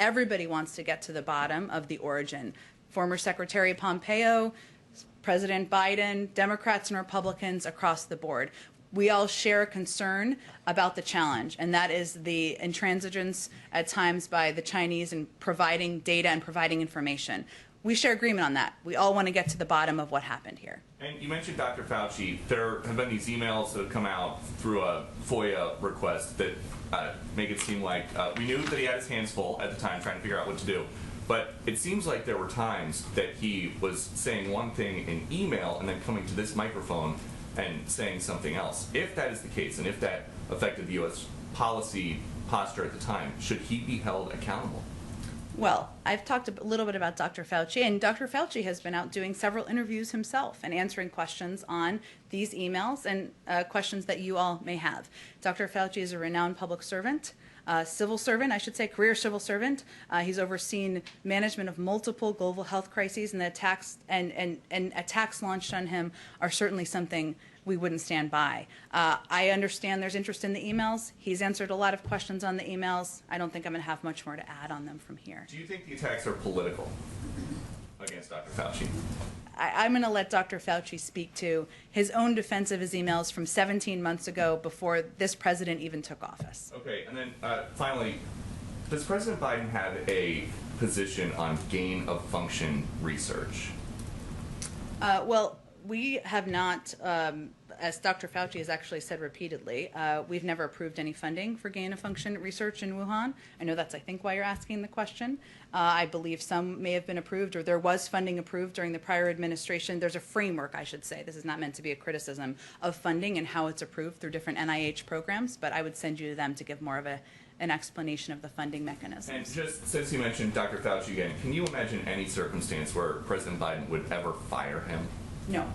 Everybody wants to get to the bottom of the origin. Former Secretary Pompeo, President Biden, Democrats and Republicans across the board. We all share a concern about the challenge, and that is the intransigence at times by the Chinese in providing data and providing information. We share agreement on that. We all want to get to the bottom of what happened here. And you mentioned Dr. Fauci. There have been these emails that have come out through a FOIA request that make it seem like we knew that he had his hands full at the time trying to figure out what to do. But it seems like there were times that he was saying one thing in email and then coming to this microphone and saying something else. If that is the case, and if that affected the U.S. policy posture at the time, should he be held accountable? Well, I've talked a little bit about Dr. Fauci, and Dr. Fauci has been out doing several interviews himself and answering questions on these emails and questions that you all may have. Dr. Fauci is a renowned public servant. Civil servant, I should say, career civil servant. He's overseen management of multiple global health crises, and the attacks and attacks launched on him are certainly something we wouldn't stand by. I understand there's interest in the emails. He's answered a lot of questions on the emails. I don't think I'm going to have much more to add on them from here. Do you think the attacks are political against Dr. Fauci? I'm going to let Dr. Fauci speak to his own defense of his emails from 17 months ago before this president even took office. Okay, and then finally, does President Biden have a position on gain of function research? Well, we have not, as Dr. Fauci has actually said repeatedly, we've never approved any funding for gain-of-function research in Wuhan. I know that's, I think, why you're asking the question. I believe some may have been approved, or there was funding approved during the prior administration. There's a framework, I should say. This is not meant to be a criticism of funding and how it's approved through different NIH programs, but I would send you to them to give more of an explanation of the funding mechanisms. And just since you mentioned Dr. Fauci again, can you imagine any circumstance where President Biden would ever fire him? No.